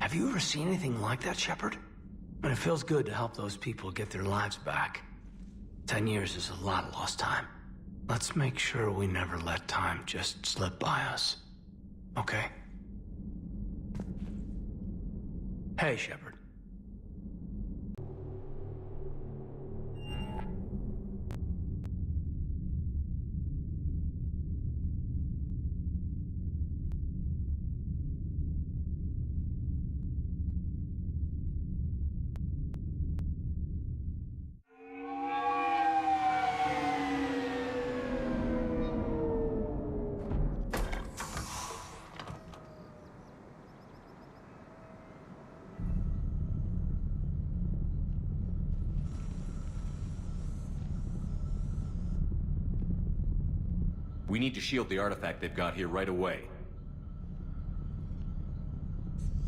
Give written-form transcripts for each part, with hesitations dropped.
Have you ever seen anything like that, Shepard? And it feels good to help those people get their lives back. 10 years is a lot of lost time. Let's make sure we never let time just slip by us. Okay? Hey, Shepard. We need to shield the artifact they've got here right away.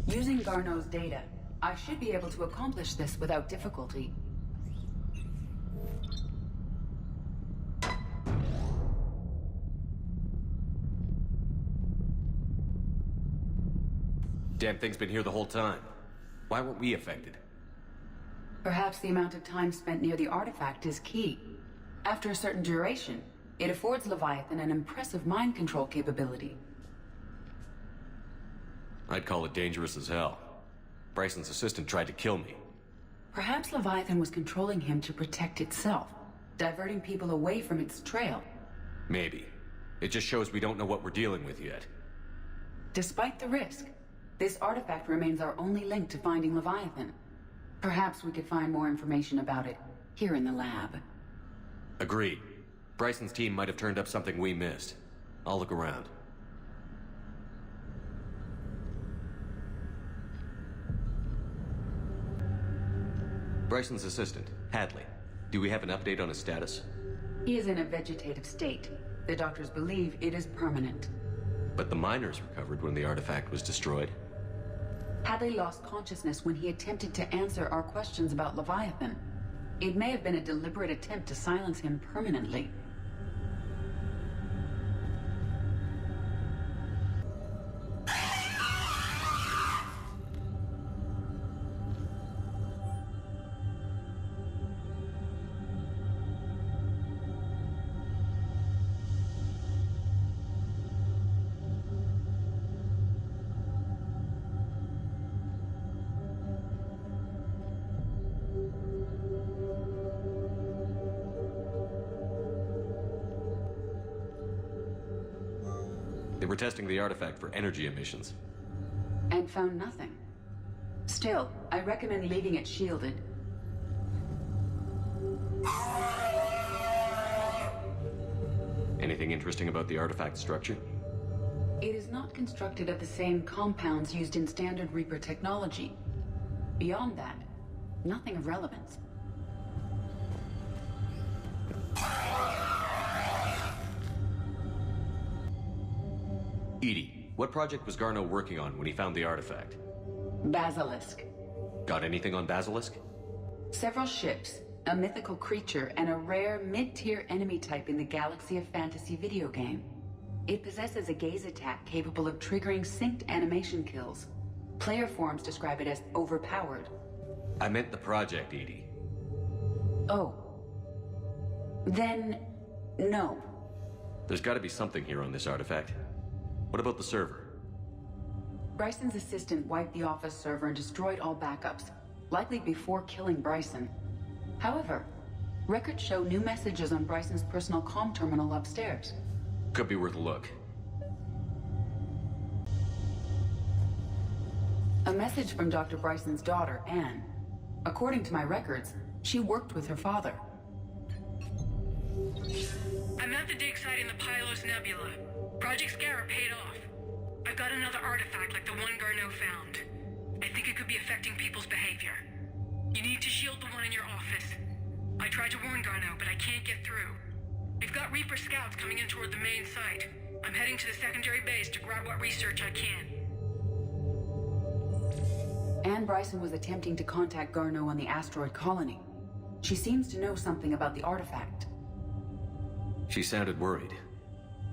Using Garneau's data, I should be able to accomplish this without difficulty. Damn thing's been here the whole time. Why weren't we affected? Perhaps the amount of time spent near the artifact is key. After a certain duration, it affords Leviathan an impressive mind control capability. I'd call it dangerous as hell. Bryson's assistant tried to kill me. Perhaps Leviathan was controlling him to protect itself, diverting people away from its trail. Maybe. It just shows we don't know what we're dealing with yet. Despite the risk, this artifact remains our only link to finding Leviathan. Perhaps we could find more information about it here in the lab. Agreed. Bryson's team might have turned up something we missed. I'll look around. Bryson's assistant, Hadley. Do we have an update on his status? He is in a vegetative state. The doctors believe it is permanent. But the miners recovered when the artifact was destroyed. Hadley lost consciousness when he attempted to answer our questions about Leviathan. It may have been a deliberate attempt to silence him permanently. They were testing the artifact for energy emissions. And found nothing. Still, I recommend leaving it shielded. Anything interesting about the artifact structure? It is not constructed of the same compounds used in standard Reaper technology. Beyond that, nothing of relevance. Edie, what project was Garneau working on when he found the artifact? Basilisk. Got anything on Basilisk? Several ships, a mythical creature, and a rare mid-tier enemy type in the Galaxy of Fantasy video game. It possesses a gaze attack capable of triggering synced animation kills. Player forums describe it as overpowered. I meant the project, Edie. Oh. Then, no. There's gotta be something here on this artifact. What about the server? Bryson's assistant wiped the office server and destroyed all backups, likely before killing Bryson. However, records show new messages on Bryson's personal comm terminal upstairs. Could be worth a look. A message from Dr. Bryson's daughter, Anne. According to my records, she worked with her father. I'm at the dig site in the Pylos Nebula. Project Scarab paid off. I've got another artifact like the one Garneau found. I think it could be affecting people's behavior. You need to shield the one in your office. I tried to warn Garneau, but I can't get through. We've got Reaper scouts coming in toward the main site. I'm heading to the secondary base to grab what research I can. Anne Bryson was attempting to contact Garneau on the asteroid colony. She seems to know something about the artifact. She sounded worried.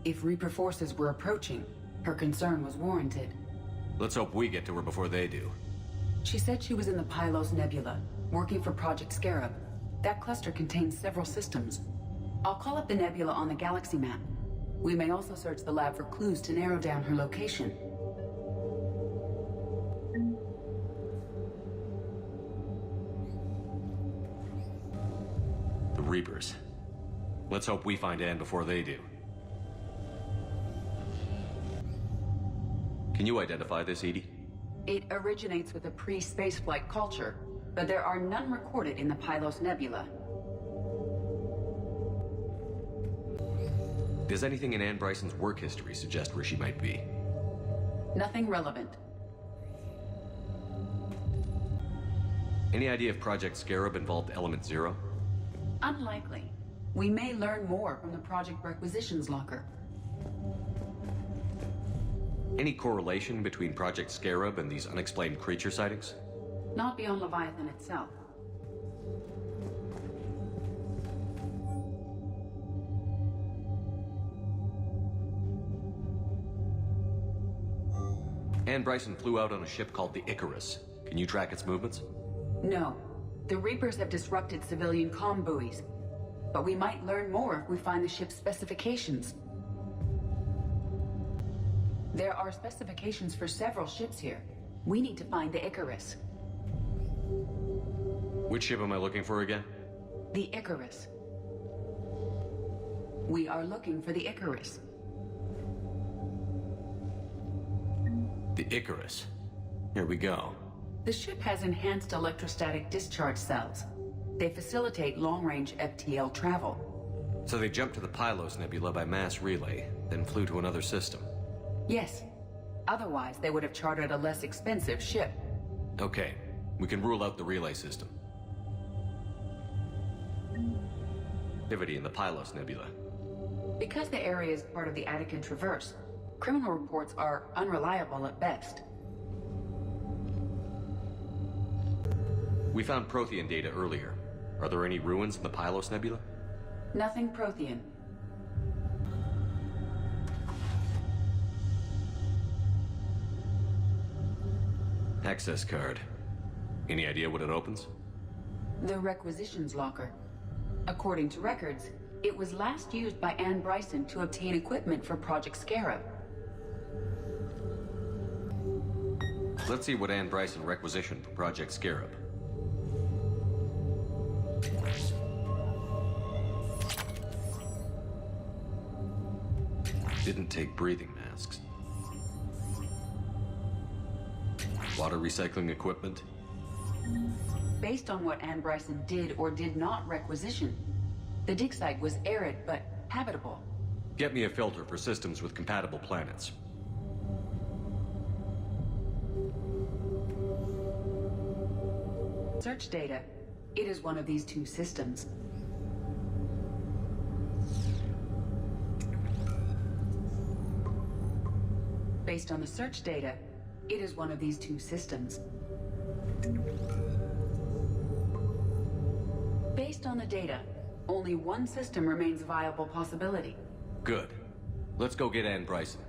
If Reaper forces were approaching, her concern was warranted. Let's hope we get to her before they do. She said she was in the Pylos Nebula, working for Project Scarab. That cluster contains several systems. I'll call up the nebula on the galaxy map. We may also search the lab for clues to narrow down her location. The Reapers. Let's hope we find Anne before they do. Can you identify this, Edie? It originates with a pre-spaceflight culture, but there are none recorded in the Pylos Nebula. Does anything in Anne Bryson's work history suggest where she might be? Nothing relevant. Any idea if Project Scarab involved Element Zero? Unlikely. We may learn more from the Project Requisitions Locker. Any correlation between Project Scarab and these unexplained creature sightings? Not beyond Leviathan itself. Anne Bryson flew out on a ship called the Icarus. Can you track its movements? No. The Reapers have disrupted civilian comm buoys. But we might learn more if we find the ship's specifications. There are specifications for several ships here. We need to find the Icarus. Which ship am I looking for again? The Icarus. We are looking for the Icarus. The Icarus. Here we go. The ship has enhanced electrostatic discharge cells. They facilitate long-range FTL travel. So they jumped to the Pylos Nebula by mass relay, then flew to another system. Yes. Otherwise, they would have chartered a less expensive ship. Okay, we can rule out the relay system. Activity in the Pylos Nebula. Because the area is part of the Attican Traverse, criminal reports are unreliable at best. We found Prothean data earlier. Are there any ruins in the Pylos Nebula? Nothing Prothean. Access card. Any idea what it opens? The Requisitions Locker. According to records, it was last used by Anne Bryson to obtain equipment for Project Scarab. Let's see what Anne Bryson requisitioned for Project Scarab. Didn't take breathing masks. Water recycling equipment. Based on what Anne Bryson did or did not requisition, the dig site was arid but habitable. Get me a filter for systems with compatible planets. Search data. It is one of these two systems. Based on the search data, it is one of these two systems. Based on the data, only one system remains a viable possibility. Good. Let's go get Anne Bryson.